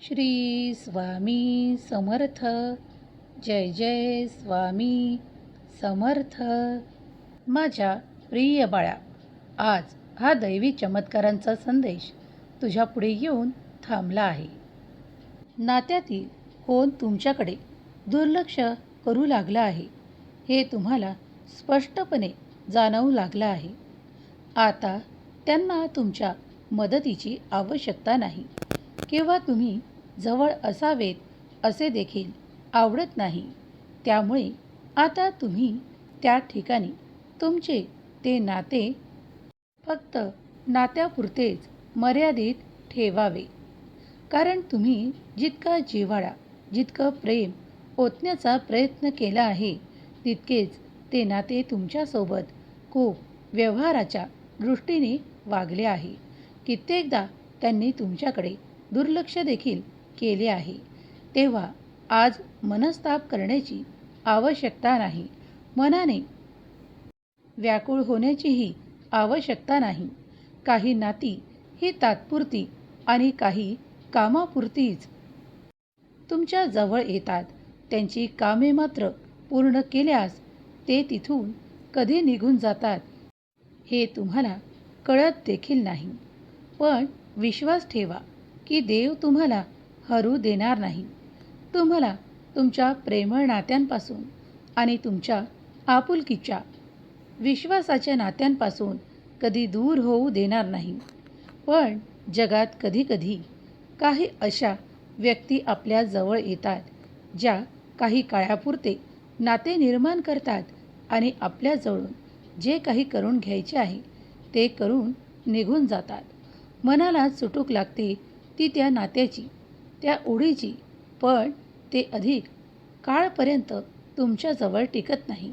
श्री स्वामी समर्थ. जय जय स्वामी समर्थ. माझ्या प्रिय बाळा, आज हा दैवी चमत्कारांचा संदेश तुझ्या पुढे येऊन थांबला आहे. नात्यातील कोण तुमच्याकडे दुर्लक्ष करू लागला आहे हे तुम्हाला स्पष्टपणे जाणवू लागलं आहे. आता त्यांना तुमच्या मदतीची आवश्यकता नाही किंवा तुम्ही जवळ असावेत असे देखील आवडत नाही. त्यामुळे आता तुम्ही त्या ठिकाणी तुमचे ते नाते फक्त नात्यापुरतेच मर्यादित ठेवावे. कारण तुम्ही जितका जिव्हाळा, जितकं प्रेम ओतण्याचा प्रयत्न केला आहे, तितकेच ते नाते तुमच्यासोबत खूप व्यवहाराच्या दृष्टीने वागले आहे. कित्येकदा त्यांनी तुमच्याकडे दुर्लक्ष देखील केले आहे. तेव्हा आज मनस्ताप करण्याची आवश्यकता नाही. मनाने व्याकुळ होण्याचीही आवश्यकता नाही. काही नाती ही तात्पुरती आणि काही कामापुरतीच तुमच्या जवळ येतात. त्यांची कामे मात्र पूर्ण केल्यास ते तिथून कधी निघून जातात हे तुम्हाला कळत देखील नाही. पण विश्वास ठेवा की देव तुम्हाला हरू देणार नाही. तुम्हाला तुमच्या प्रेमळ नात्यांपासून आणि तुमच्या आपुलकीच्या विश्वासाच्या नात्यांपासून कधी दूर होऊ देणार नाही. पण जगात कधीकधी काही अशा व्यक्ती आपल्या जवळ येतात ज्या काही काळापुरते नाते निर्माण करतात आणि आपल्याजवळून जे काही करून घ्यायचे आहे ते करून निघून जातात. मनाला चुटूक लागते ती त्या नात्याची, त्या ओढीची. पण ते अधिक काळपर्यंत तुमच्याजवळ टिकत नाही.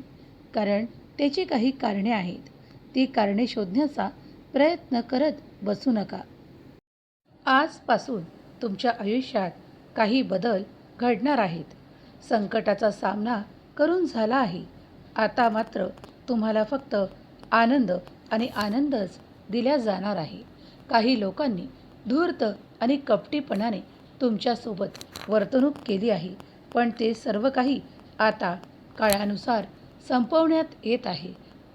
कारण त्याची काही कारणे आहेत. ती कारणे शोधण्याचा प्रयत्न करत बसू नका. आजपासून तुमच्या आयुष्यात काही बदल घडणार आहेत. संकटाचा सामना करून झाला आहे. आता मात्र तुम्हाला फक्त आनंद आणि आनंदच दिला जाणार आहे. काही लोकांनी धूर्त आणि कपटीपणाने तुमच्यासोबत वर्तणूक केली आहे, पण ते सर्व काही आता काळानुसार संपवण्यात येत आहे.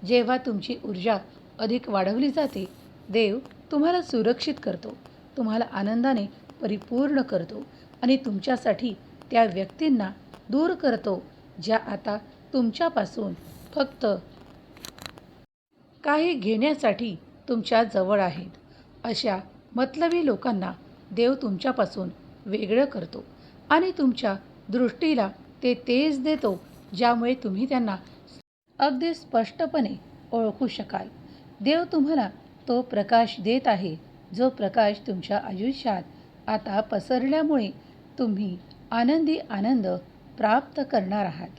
जेव्हा तुमची ऊर्जा अधिक वाढवली जाते, देव तुम्हाला सुरक्षित करतो, तुम्हाला आनंदाने परिपूर्ण करतो आणि तुमच्यासाठी त्या व्यक्तींना दूर करतो ज्या आता तुमच्यापासून फक्त काही घेण्यासाठी तुमच्या जवळ आहेत. अशा मतलबी लोकांना देव तुमच्यापासून वेगळं करतो आणि तुमच्या दृष्टीला ते तेज देतो ज्यामुळे तुम्ही त्यांना अगदी स्पष्टपणे ओळखू शकाल. देव तुम्हाला तो प्रकाश देत आहे जो प्रकाश तुमच्या आयुष्यात आता पसरल्यामुळे तुम्ही आनंदी आनंद प्राप्त करणार आहात.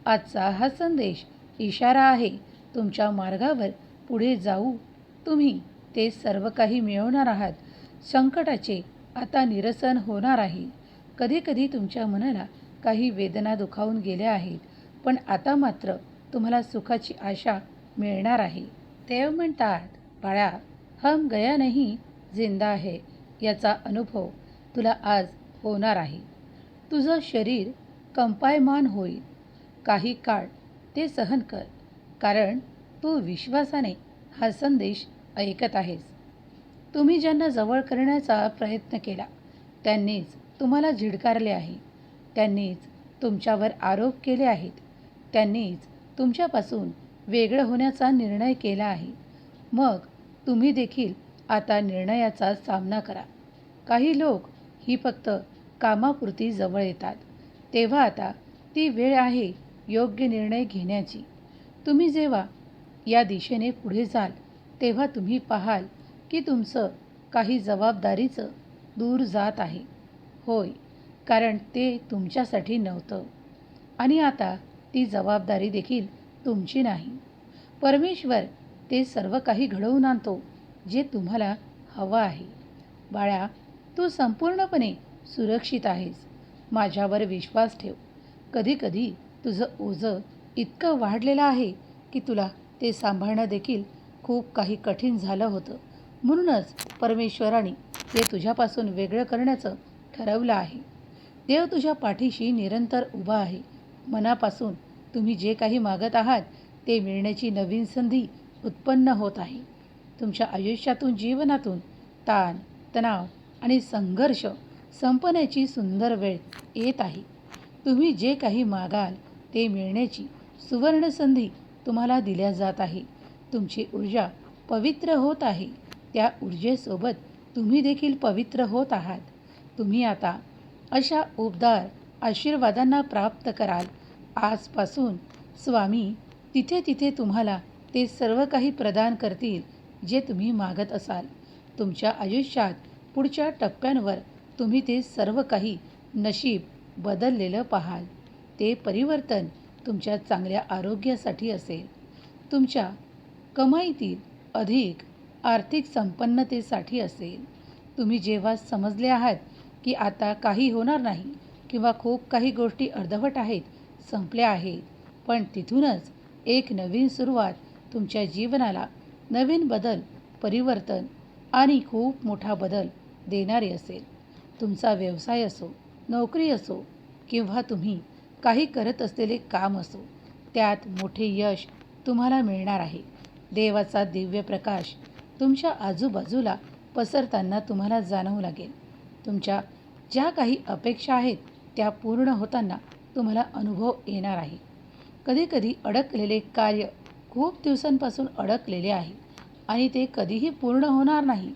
आजचा हा संदेश इशारा आहे. तुमच्या मार्गावर पुढे जाऊ तुम्ही ते सर्व काही मिळवणार आहात. संकटाचे आता निरसन होणार आहे. कधीकधी तुमच्या मनाला काही वेदना दुखावून गेल्या आहेत, पण आता मात्र तुम्हाला सुखाची आशा मिळणार आहे. देव म्हणतात, बाळा, हम गया नहीं जिंदा है. याचा अनुभव तुला आज होणार आहे. तुझं शरीर कंपायमान होईल. काही काळ ते सहन कर, कारण तू विश्वासाने हा संदेश ऐकत आहेस. तुम्ही ज्यांना जवळ करण्याचा प्रयत्न केला त्यांनीच तुम्हाला झिडकारले आहे. त्यांनीच तुमच्यावर आरोप केले आहेत. त्यांनीच तुमच्यापासून वेगळं होण्याचा निर्णय केला आहे. मग तुम्ही देखील आता निर्णयाचा सामना करा. काही लोक ही फक्त कामापुरती जवळ येतात. तेव्हा आता ती वेळ आहे योग्य निर्णय घेण्याची. तुम्ही जेव्हा या दिशेने पुढे जाल तेव्हा तुम्ही पाहाल की तुमचं काही जबाबदारीचं दूर जात आहे. होय, कारण ते तुमच्यासाठी नव्हतं आणि आता ती जबाबदारी देखील तुमची नाही. परमेश्वर ते सर्व काही घडवून आणतो जे तुम्हाला हवं आहे. बाळा, तू संपूर्णपणे सुरक्षित आहेस. माझ्यावर विश्वास ठेव. कधीकधी तुझं ओझं इतकं वाढलेलं आहे की तुला ते सांभाळणं देखील खूप काही कठीण झालं होतं. म्हणूनच परमेश्वराने ते तुझ्यापासून वेगळं करण्याचं ठरवलं आहे. देव तुझ्या पाठीशी निरंतर उभा आहे. मनापासून तुम्ही जे काही मागत आहात ते मिळण्याची नवीन संधी उत्पन्न होत आहे. तुमच्या आयुष्यातून जीवनातून ताण, तणाव आणि संघर्ष संपण्याची सुंदर वेळ येत आहे. तुम्ही जे काही मागाल ते मिळण्याची सुवर्ण संधी तुम्हाला दिल्या जात आहे. तुमची ऊर्जा पवित्र होत आहे. त्या ऊर्जेसोबत तुम्ही देखील पवित्र होत आहात. तुम्ही आता अशा उबदार आशीर्वादांना प्राप्त कराल. आजपासून स्वामी तिथे तिथे तुम्हाला ते सर्व काही प्रदान करतील जे तुम्ही मागत असाल. तुमच्या आयुष्यात पुढच्या टप्प्यांवर तुम्ही ते सर्व काही नशीब बदललेलं पाहाल. ते परिवर्तन तुमच्या चांगल्या आरोग्यासाठी असेल. तुमच्या कमाईतील अधिक आर्थिक संपन्नतेसाठी असेल. तुम्ही जेव्हा समजले आहात की आता काही होणार नाही किंवा खूप काही गोष्टी अर्धवट आहेत, संपल्या आहेत, पण तिथूनच एक नवीन सुरुवात तुमच्या जीवनाला नवीन बदल, परिवर्तन आणि खूप मोठा बदल देणारी असेल. तुमचा व्यवसाय असो, नोकरी असो किंवा तुम्ही काही करत असलेले काम असो, त्यात मोठे यश तुम्हाला मिळणार आहे. देवाचा दिव्य प्रकाश तुमच्या आजूबाजूला पसरताना तुम्हाला जाणवू लागेल. तुमच्या ज्या काही अपेक्षा आहेत त्या पूर्ण होताना तुम्हाला अनुभव येणार आहे. कधीकधी अडकलेले कार्य खूप दिवसांपासून अडकलेले आहे आणि ते कधीही पूर्ण होणार नाही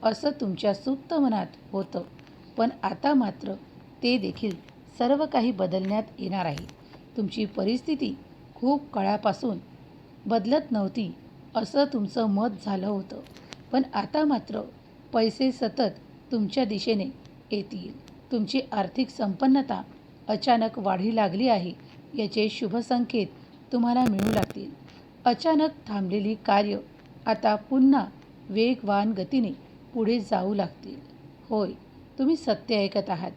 असं तुमच्या सुप्त मनात होतं. पण आता मात्र ते देखील सर्व काही बदलण्यात येणार आहे. तुमची परिस्थिती खूप काळापासून बदलत नव्हती असं तुमचं मत झालं होतं. पण आता मात्र पैसे सतत तुमच्या दिशेने येतील. तुमची आर्थिक संपन्नता अचानक वाढी लागली आहे याचे शुभ संकेत तुम्हाला मिळू लागतील. अचानक थांबलेली कार्य आता पुन्हा वेगवान गतीने पुढे जाऊ लागतील. होय, तुम्ही सत्य ऐकत आहात,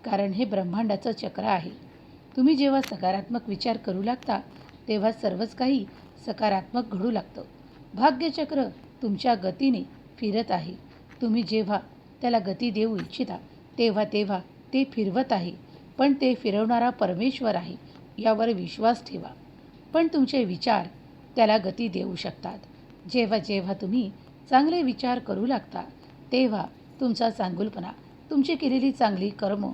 कारण हे ब्रह्मांडाचं चक्र आहे. तुम्ही जेव्हा सकारात्मक विचार करू लागता तेव्हा सर्वच काही सकारात्मक घडू लागतं. भाग्यचक्र तुमच्या गतीने फिरत आहे. तुम्ही जेव्हा त्याला गती देऊ इच्छिता तेव्हा तेव्हा ते फिरवत आहे. पण ते फिरवणारा परमेश्वर आहे यावर विश्वास ठेवा. पण तुमचे विचार त्याला गती देऊ शकतात. जेव्हा जेव्हा तुम्ही चांगले विचार करू लागता तेव्हा तुमचा चांगुलपणा, तुमची केलेली चांगली कर्म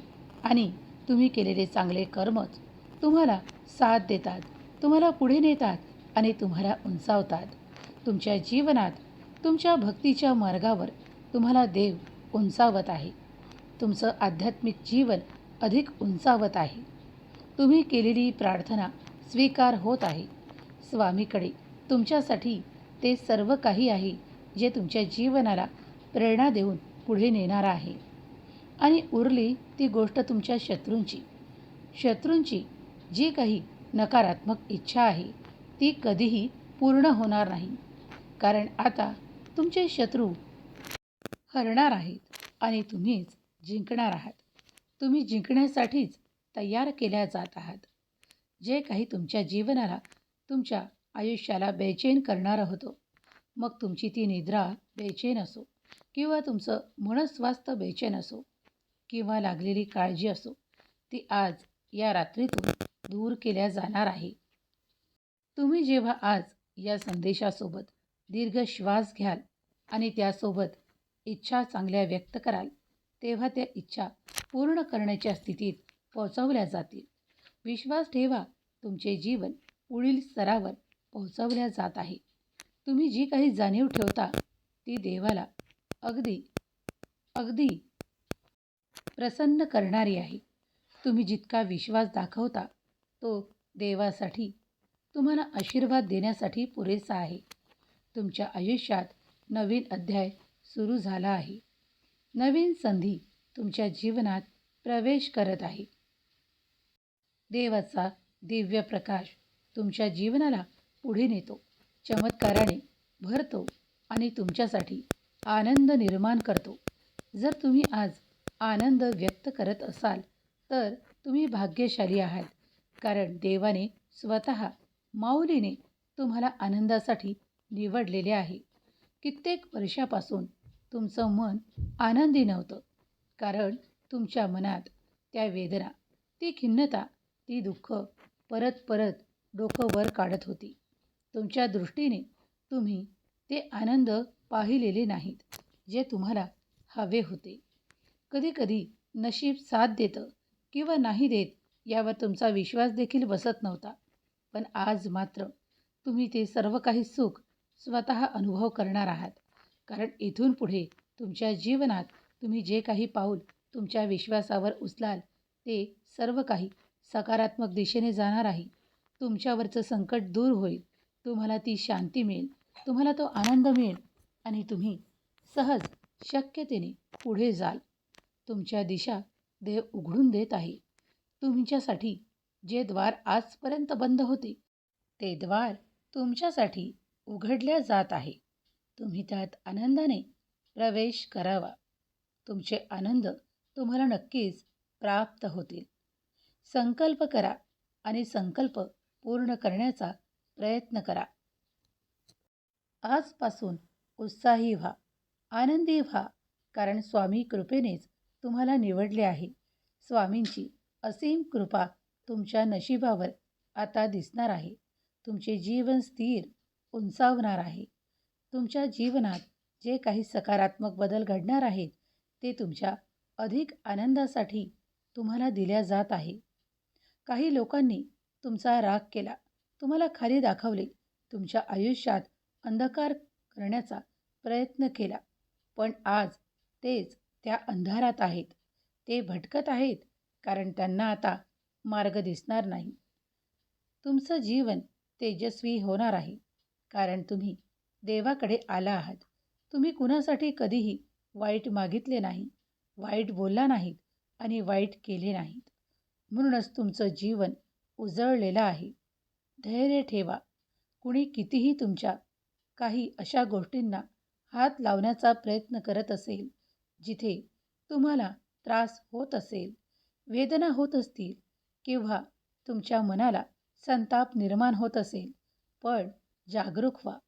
आणि तुम्ही केलेले चांगले कर्मच तुम्हाला साथ देतात, तुम्हाला पुढे नेतात आणि तुम्हाला उंचावतात. तुमच्या जीवनात तुमच्या भक्तीच्या मार्गावर तुम्हाला देव उंचावत आहे. तुमचं आध्यात्मिक जीवन अधिक उंचावत आहे. तुम्ही केलेली प्रार्थना स्वीकार होत आहे. स्वामीकडे तुमच्यासाठी ते सर्व काही आहे जे तुमच्या जीवनाला प्रेरणा देऊन पुढे नेणार आहे. आणि उरली ती गोष्ट तुमच्या शत्रूंची जी काही नकारात्मक इच्छा आहे ती कधीही पूर्ण होणार नाही. कारण आता तुमचे शत्रू हरणार आहेत आणि तुम्हीच जिंकणार आहात. तुम्ही जिंकण्यासाठीच तयार केल्या जात आहात. जे काही तुमच्या जीवनाला, तुमच्या आयुष्याला बेचैन करणारं होतं, मग तुमची ती निद्रा बेचैन असो किंवा तुमचं मनस्वास्थ्य बेचैन असो किंवा लागलेली काळजी असो, ती आज या रात्रीतून दूर केल्या जाणार आहे. तुम्ही जेव्हा आज या संदेशासोबत दीर्घ श्वास घ्याल आणि त्यासोबत इच्छा चांगल्या व्यक्त कराल, तेव्हा त्या इच्छा पूर्ण करण्याच्या स्थितीत पोहोचवल्या जातील. विश्वास ठेवा, तुमचे जीवन पुढील स्तरावर पोहोचवल्या जात आहे. तुम्ही जी काही जाणीव ठेवता ती देवाला अगदी अगदी प्रसन्न करणारी आहे. तुम्ही जितका विश्वास दाखवता तो देवासाठी तुम्हाला आशीर्वाद देण्यासाठी पुरेसा आहे. तुमच्या आयुष्यात नवीन अध्याय सुरू झाला आहे. नवीन संधी तुमच्या जीवनात प्रवेश करत आहे. देवाचा दिव्य प्रकाश तुमच्या जीवनाला पुढे नेतो, चमत्काराने भरतो आणि तुमच्यासाठी आनंद निर्माण करतो. जर तुम्ही आज आनंद व्यक्त करत असाल तर तुम्ही भाग्यशाली आहात, कारण देवाने स्वतः माऊलीने तुम्हाला आनंदासाठी निवडलेले आहे. कित्येक वर्षापासून तुमचं मन आनंदी नव्हतं, कारण तुमच्या मनात त्या वेदना, ती खिन्नता, ती दुःख परत परत डोकं वर काढत होती. तुमच्या दृष्टीने तुम्ही ते आनंद पाहिलेले नाहीत जे तुम्हाला हवे होते. कधीकधी नशीब साथ देतं किंवा नाही देत यावर तुमचा विश्वास देखील बसत नव्हता. पण आज मात्र तुम्ही ते सर्व काही सुख स्वतः अनुभव करणार आहात. कारण इथून पुढे तुमच्या जीवनात तुम्ही जे काही पाऊल तुमच्या विश्वासावर उचलाल ते सर्व काही सकारात्मक दिशेने जाणार आहे. तुमच्यावरचं संकट दूर होईल. तुम्हाला ती शांती मिळेल. तुम्हाला तो आनंद मिळेल आणि तुम्ही सहज शक्यतेने पुढे जाल. तुमच्या दिशा देव उघडून देत आहे. तुमच्यासाठी जे द्वार आजपर्यंत बंद होते ते द्वार तुमच्यासाठी उघडल्या जात आहे. तुम्ही त्यात आनंदाने प्रवेश करावा. तुमचे आनंद तुम्हाला नक्कीच प्राप्त होतील. संकल्प करा आणि संकल्प पूर्ण करण्याचा प्रयत्न करा. आजपासून उत्साही व्हा, आनंदी व्हा. कारण स्वामी कृपेनेच तुम्हाला निवडले आहे. स्वामींची असीम कृपा तुमच्या नशिबावर आता दिसणार आहे. तुमचे जीवन स्थिर उंचावणार आहे. तुमच्या जीवनात जे काही सकारात्मक बदल घडणार आहेत ते तुमच्या अधिक आनंदासाठी तुम्हाला दिल्या जात आहे. काही लोकांनी तुमचा राग केला, तुम्हाला खाली दाखवले, तुमच्या आयुष्यात अंधकार करण्याचा प्रयत्न केला. पण आज तेच त्या अंधारात आहेत. ते भटकत आहेत कारण त्यांना आता मार्ग दिसणार नाही. तुमचं जीवन तेजस्वी होणार आहे कारण तुम्ही देवाकडे आला आहात. तुम्ही कुणासाठी कधीही वाईट मागितले नाही, वाईट बोलला नाहीत आणि वाईट केले नाहीत. म्हणूनच तुमचं जीवन उजळलेलं आहे. धैर्य ठेवा. कुणी कितीही तुमच्या काही अशा गोष्टींना हात लावण्याचा प्रयत्न करत असेल जिथे तुम्हाला त्रास होत असेल, वेदना होत असतील किंवा तुमच्या मनाला संताप निर्माण होत असेल, पण जागरूक व्हा.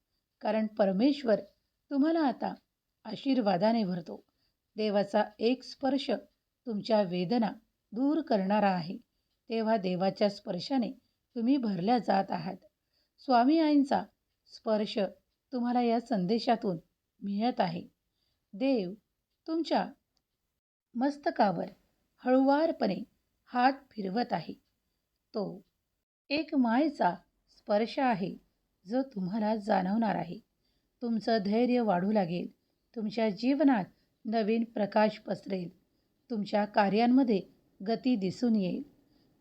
कारण परमेश्वर तुम्हाला आता आशीर्वादाने भरतो. देवाचा एक स्पर्श तुमच्या वेदना दूर करणारा आहे. तेव्हा देवाच्या स्पर्शाने तुम्ही भरल्या जात आहात. स्वामी आईंचा स्पर्श तुम्हाला या संदेशातून मिळत आहे. देव तुमच्या मस्तकावर हळुवारपणे हात फिरवत आहे. तो एक मायेचा स्पर्श आहे जो तुम्हाला जाणवणार आहे. तुमचं धैर्य वाढू लागेल. तुमच्या जीवनात नवीन प्रकाश पसरेल. तुमच्या कार्यांमध्ये गती दिसून येईल.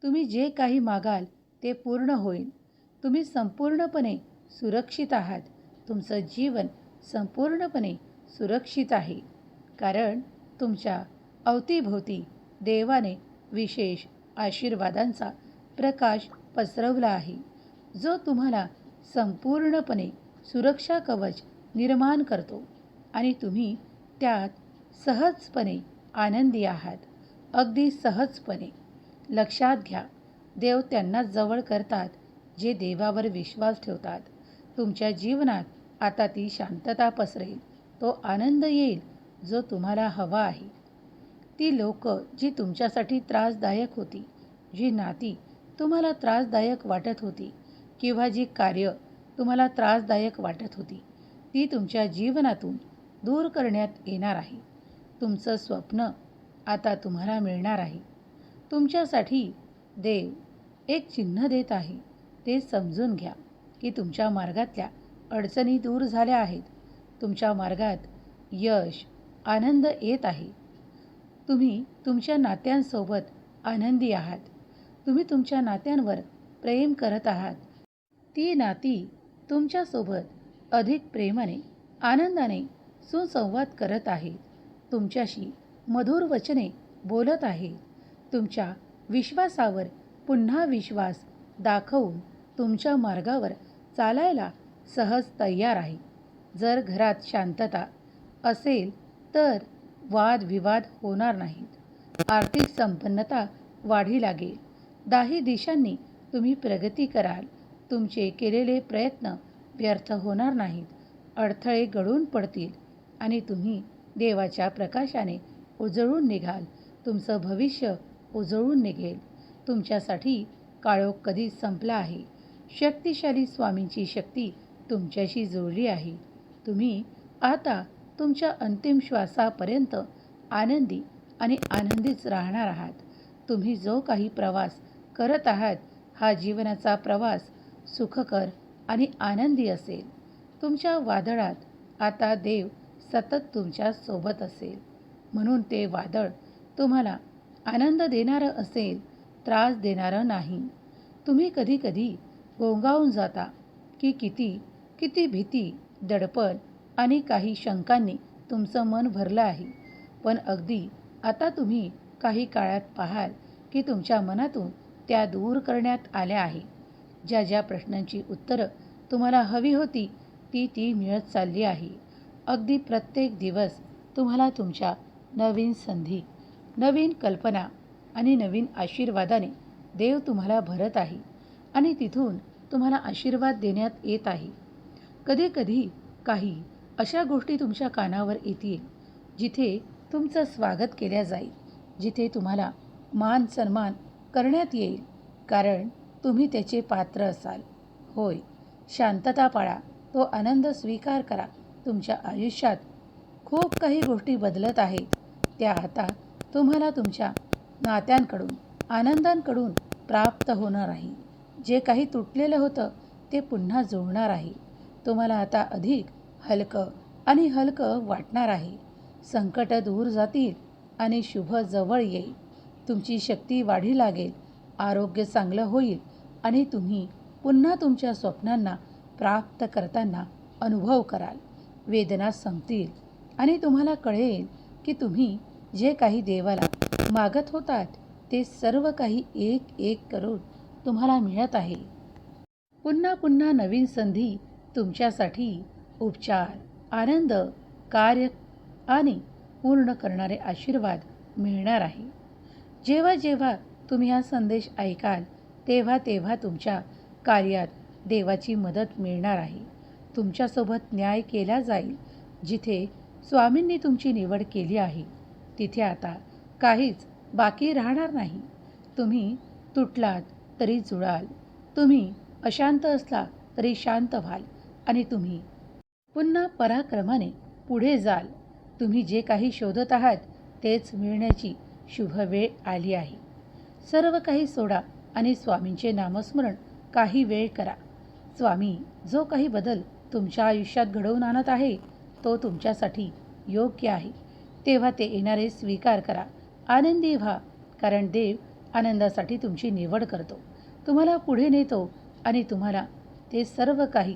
तुम्ही जे काही मागाल ते पूर्ण होईल. तुम्ही संपूर्णपणे सुरक्षित आहात. तुमचं जीवन संपूर्णपणे सुरक्षित आहे कारण तुमच्या अवतीभोवती देवाने विशेष आशीर्वादांचा प्रकाश पसरवला आहे जो तुम्हाला संपूर्णपणे सुरक्षा कवच निर्माण करतो आणि तुम्ही त्यात सहजपणे आनंदी आहात. अगदी सहजपणे. लक्षात घ्या, देव त्यांना जवळ करतात जे देवावर विश्वास ठेवतात. तुमच्या जीवनात आता ती शांतता पसरेल. तो आनंद येईल जो तुम्हाला हवा आहे. ती लोक जी तुमच्यासाठी त्रासदायक होती, जी नाती तुम्हाला त्रासदायक वाटत होती किंवा जी कार्य तुम्हाला त्रासदायक वाटत होती, ती तुमच्या जीवनातून दूर करण्यात येणार आहे. तुमचं स्वप्न आता तुम्हाला मिळणार आहे. तुमच्यासाठी देव एक चिन्ह देत आहे. ते समजून घ्या की तुमच्या मार्गातल्या अडचणी दूर झाल्या आहेत. तुमच्या मार्गात यश, आनंद येत आहे. तुम्ही तुमच्या नात्यांसोबत आनंदी आहात. तुम्ही तुमच्या नात्यांवर प्रेम करत आहात. ती नाती तुमच्यासोबत अधिक प्रेमाने, आनंदाने सुसंवाद करत आहेत. तुमच्याशी मधुर वचने बोलत आहेत. तुमच्या विश्वासावर पुन्हा विश्वास दाखवून तुमच्या मार्गावर चालायला सहज तयार आहे. जर घरात शांतता असेल तर वादविवाद होणार नाहीत. आर्थिक संपन्नता वाढी लागेल. दाही दिशांनी तुम्ही प्रगती कराल. तुमचे केलेले प्रयत्न व्यर्थ होणार नाहीत. अडथळे गळून पडतील आणि तुम्ही देवाच्या प्रकाशाने उजळून निघाल. तुमचं भविष्य उजळून निघेल. तुमच्यासाठी काळोख कधीच संपला आहे. शक्तिशाली स्वामींची शक्ती तुमच्याशी जुळली आहे. तुम्ही आता तुमच्या अंतिम श्वासापर्यंत आनंदी आणि आनंदीच राहणार आहात. तुम्ही जो काही प्रवास करत आहात हा जीवनाचा प्रवास सुखकर आणि आनंदी असेल. तुमच्या वादळात आता देव सतत तुमच्या सोबत असेल. म्हणून ते वादळ तुम्हाला आनंद देणारं असेल, त्रास देणारं नाही. तुम्ही कधी कधी गोंगावून जाता की किती किती भीती, दडपण आणि काही शंकांनी तुमचं मन भरलं आहे. पण अगदी आता तुम्ही काही काळात पाहाल की तुमच्या मनातून त्या दूर करण्यात आल्या आहे. ज्या ज्या प्रश्नांची उत्तरं तुम्हाला हवी होती ती मिळत चालली आहे. अगदी प्रत्येक दिवस तुम्हाला तुमच्या नवीन संधी, नवीन कल्पना आणि नवीन आशीर्वादाने देव तुम्हाला भरत आहे आणि तिथून तुम्हाला आशीर्वाद देण्यात येत आहे. कधी कधी काही अशा गोष्टी तुमच्या कानावर येतील जिथे तुमचं स्वागत केल्या जाईल, जिथे तुम्हाला मान सन्मान करण्यात येईल, कारण तुम्ही त्याचे पात्र असाल. होय, शांतता पाळा, तो आनंद स्वीकार करा. तुमच्या आयुष्यात खूप काही गोष्टी बदलत आहेत. त्या आता तुम्हाला तुमच्या नात्यांकडून, आनंदांकडून प्राप्त होणार आहे. जे काही तुटलेलं होतं ते पुन्हा जुळणार आहे. तुम्हाला आता अधिक हलकं आणि हलकं वाटणार आहे. संकट दूर जातील आणि शुभ जवळ येईल. तुमची शक्ती वाढी लागेल, आरोग्य चांगलं होईल आणि तुम्ही पुन्हा तुमच्या स्वप्नांना प्राप्त करताना अनुभव कराल. वेदना संपतील आणि तुम्हाला कळेल की तुम्ही जे काही देवाला मागत होतात ते सर्व काही एक एक करून तुम्हाला मिळत आहे. पुन्हा पुन्हा नवीन संधी तुमच्यासाठी उपचार, आनंद, कार्य आणि पूर्ण करणारे आशीर्वाद मिळणार आहे. जेव्हा जेव्हा तुम्ही हा संदेश ऐकाल तेव्हा तेव्हा तुमच्या कार्यात देवाची मदत मिळणार आहे. तुमच्यासोबत न्याय केला जाईल. जिथे स्वामींनी तुमची निवड केली आहे तिथे आता काहीच बाकी राहणार नाही. तुम्ही तुटलात तरी जुळाल, तुम्ही अशांत असला तरी शांत व्हाल आणि तुम्ही पुन्हा पराक्रमाने पुढे जाल. तुम्ही जे काही शोधत आहात तेच मिळण्याची शुभ वेळ आली आहे. सर्व काही सोडा आणि स्वामींचे नामस्मरण काही वेळ करा. स्वामी जो काही बदल तुमच्या आयुष्यात घडवून आणत आहे तो तुमच्यासाठी योग्य आहे. तेव्हा ते येणारे स्वीकार करा. आनंदी व्हा, कारण देव आनंदासाठी तुमची निवड करतो, तुम्हाला पुढे नेतो आणि तुम्हाला ते सर्व काही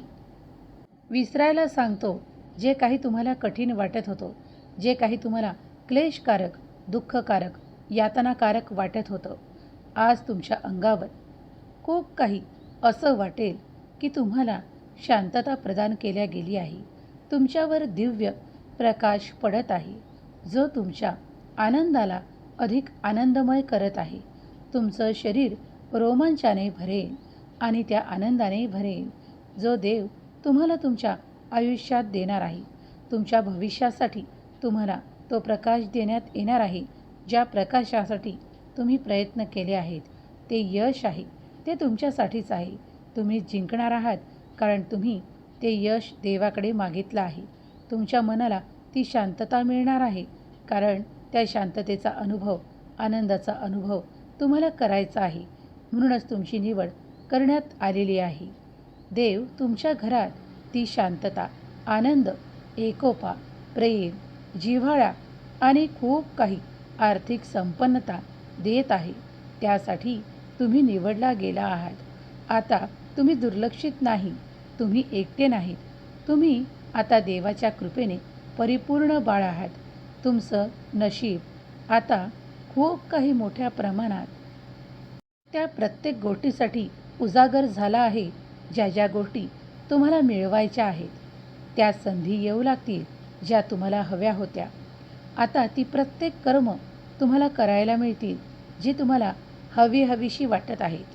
विसरायला सांगतो. जे काही तुम्हाला कठीण वाटत होतं, जे काही तुम्हाला क्लेशकारक, दुःखकारक, यातनाकारक वाटत होतं, आज तुमच्या अंगावर खूप काही असं वाटेल की तुम्हाला शांतता प्रदान केल्या गेली आहे. तुमच्यावर दिव्य प्रकाश पडत आहे जो तुमच्या आनंदाला अधिक आनंदमय करत आहे. तुमचं शरीर रोमांचाने भरेल आणि त्या आनंदाने भरेल जो देव तुम्हाला तुमच्या आयुष्यात देणार आहे. तुमच्या भविष्यासाठी तुम्हाला तो प्रकाश देण्यात येणार आहे. ज्या प्रकाशासाठी तुम्ही प्रयत्न केले आहेत ते यश आहे, ते तुमच्यासाठीच आहे. तुम्ही जिंकणार आहात, कारण तुम्ही ते यश देवाकडे मागितलं आहे. तुमच्या मनाला ती शांतता मिळणार आहे, कारण त्या शांततेचा अनुभव, आनंदाचा अनुभव तुम्हाला करायचा आहे. म्हणूनच तुमची निवड करण्यात आलेली आहे. देव तुमच्या घरात ती शांतता, आनंद, एकोपा, प्रेम, जिव्हाळा आणि खूप काही आर्थिक संपन्नता देत आहे. त्यासाठी तुम्ही निवडला गेला आहात. आता तुम्ही दुर्लक्षित नाही, तुम्ही एकटे नाहीत. तुम्ही आता देवाच्या कृपेने परिपूर्ण बाळ आहात. तुमचं नशीब आता खूप काही मोठ्या प्रमाणात त्या प्रत्येक गोष्टीसाठी उजागर झाला आहे. ज्या ज्या गोष्टी तुम्हाला मिळवायच्या आहेत त्या संधी येऊ लागतील, ज्या तुम्हाला हव्या होत्या. आता ती प्रत्येक कर्म तुम्हाला करायला मिळतील जी तुम्हाला हवीशी वाटत आहेत.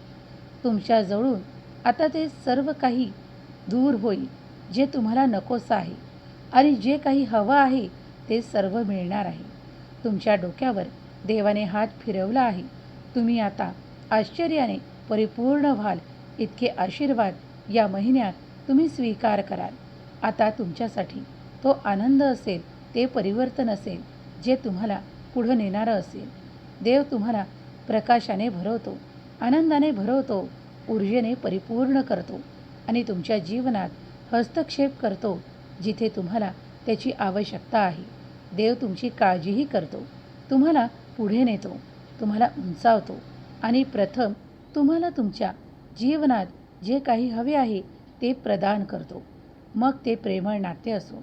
तुमच्याजवळून आता ते सर्व काही दूर होईल जे तुम्हाला नकोसं आहे आणि जे काही हवं आहे ते सर्व मिळणार आहे. तुमच्या डोक्यावर देवाने हात फिरवला आहे. तुम्ही आता आश्चर्याने परिपूर्ण व्हाल. इतके आशीर्वाद या महिन्यात तुम्ही स्वीकार कराल. आता तुमच्यासाठी तो आनंद असेल, ते परिवर्तन असेल जे तुम्हाला पुढं नेणारं असेल. देव तुम्हाला प्रकाशाने भरवतो, आनंदाने भरवतो, ऊर्जेने परिपूर्ण करतो आणि तुमच्या जीवनात हस्तक्षेप करतो जिथे तुम्हाला त्याची आवश्यकता आहे. देव तुमची काळजीही करतो, तुम्हाला पुढे नेतो, तुम्हाला उंचावतो आणि प्रथम तुम्हाला तुमच्या जीवनात जे काही हवे आहे ते प्रदान करतो. मग ते प्रेमळ नाते असो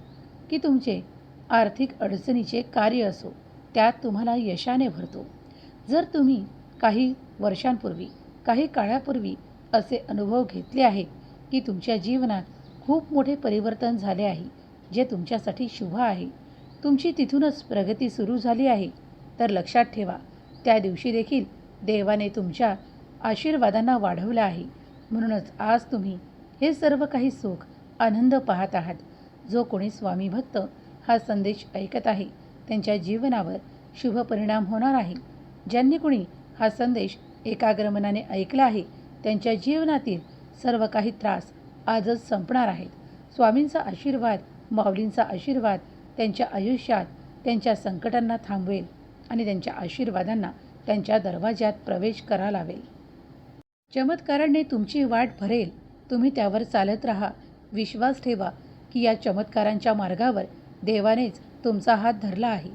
की तुमचे आर्थिक अडचणीचे कार्य असो, त्यात तुम्हाला यशाने भरतो. जर तुम्ही काही वर्षांपूर्वी, काही काळापूर्वी असे अनुभव घेतले आहेत की तुमच्या जीवनात खूप मोठे परिवर्तन झाले आहे, जे तुमच्यासाठी शुभ आहे, तुमची तिथूनच प्रगती सुरू झाली आहे, तर लक्षात ठेवा, त्या दिवशी देखील देवाने तुमच्या आशीर्वादांना वाढवलं आहे. म्हणूनच आज तुम्ही हे सर्व काही सुख, आनंद पाहत आहात. जो कोणी स्वामी भक्त हा संदेश ऐकत आहे त्यांच्या जीवनावर शुभ परिणाम होणार आहे. ज्यांनी कोणी हा संदेश एकाग्र मनाने ऐकला आहे त्यांच्या जीवनातील सर्व काही त्रास आजच संपणार आहेत. स्वामींचा आशीर्वाद, माऊलींचा आशीर्वाद त्यांच्या आयुष्यात त्यांच्या संकटांना थांबवेल आणि त्यांच्या आशीर्वादांना त्यांच्या दरवाज्यात प्रवेश करा लावेल. चमत्काराने तुमची वाट भरेल. तुम्ही त्यावर चालत राहा. विश्वास ठेवा की या चमत्कारांच्या मार्गावर देवानेच तुमचा हात धरला आहे.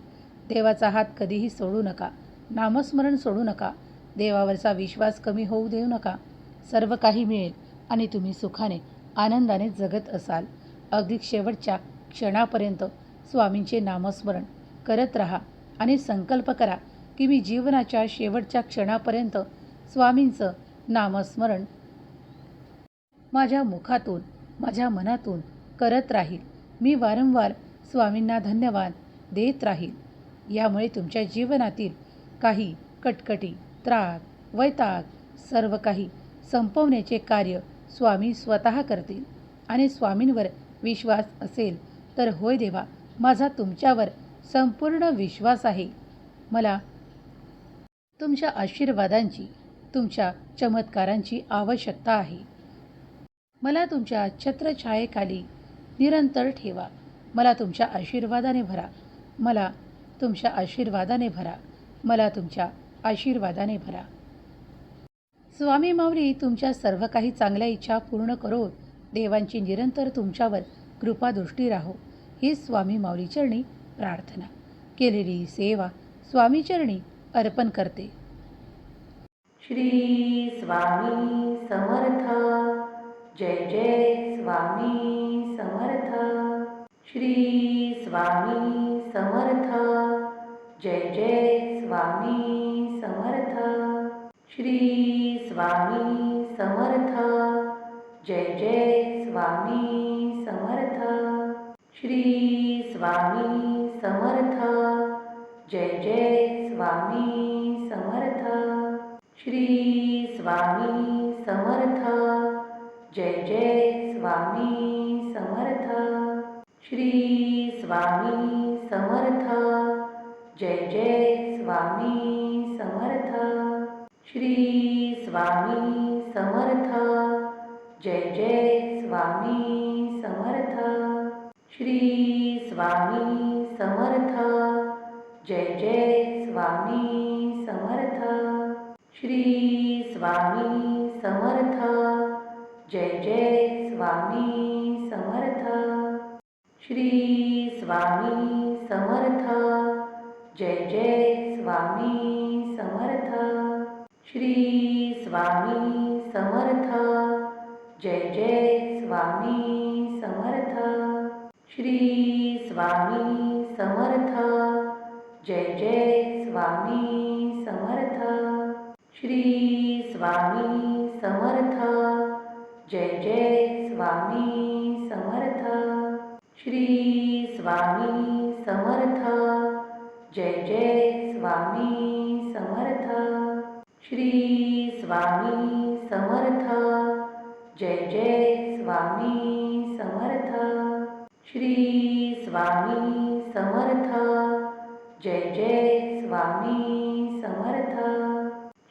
देवाचा हात कधीही सोडू नका. नामस्मरण सोडू नका. देवावरचा विश्वास कमी होऊ देऊ नका. सर्व काही मिळेल आणि तुम्ही सुखाने, आनंदाने जगत असाल. अगदी शेवटच्या क्षणापर्यंत स्वामींचे नामस्मरण करत राहा आणि संकल्प करा की मी जीवनाच्या शेवटच्या क्षणापर्यंत स्वामींचं नामस्मरण माझ्या मुखातून, माझ्या मनातून करत राहील. मी वारंवार स्वामींना धन्यवाद देत राहील. यामुळे तुमच्या जीवनातील काही कटकटी, त्रास, वैताग सर्व काही संपवण्याचे कार्य स्वामी स्वतः करतील. आणि स्वामींवर विश्वास असेल तर होय देवा, माझा तुमच्यावर संपूर्ण विश्वास आहे. मला तुमच्या आशीर्वादांची, तुमच्या चमत्कारांची आवश्यकता आहे. मला तुमच्या छत्रछायेखाली निरंतर ठेवा. मला तुमच्या आशीर्वादाने भरा. मला तुमच्या आशीर्वादाने भरा. मला तुमच्या आशीर्वादाने भरा. स्वामी माऊली तुमच्या सर्व काही चांगल्या इच्छा पूर्ण करो. देवांची निरंतर तुमच्यावर कृपादृष्टी राहो. ही स्वामी माऊली चरणी प्रार्थना. केलेली सेवा स्वामी चरणी अर्पण करते. श्री स्वामी समर्थ. जय जय स्वामी समर्थ. श्री स्वामी समर्थ. जय जय स्वामी समर्थ. श्री स्वामी समर्थ. जय जय स्वामी समर्थ. श्री स्वामी समर्थ. जय जय स्वामी समर्थ. श्री स्वामी समर्थ. जय जय स्वामी समर्थ. श्री स्वामी समर्थ. जय जय स्वामी समर्थ. श्री स्वामी समर्थ. जय जय स्वामी समर्थ. श्री स्वामी समर्थ. जय जय स्वामी समर्थ. श्री स्वामी समर्थ. जय जय स्वामी समर्थ. श्री स्वामी समर्थ. जय जय स्वामी समर्थ. श्री स्वामी समर्थ. जय जय स्वामी समर्थ. श्री स्वामी समर्थ. जय जय स्वामी समर्थ. श्री स्वामी समर्थ. जय जय स्वामी समर्थ. श्री स्वामी समर्थ. जय जय स्वामी समर्थ. श्री स्वामी समर्थ. जय जय स्वामी समर्थ. श्री स्वामी समर्थ. जय जय स्वामी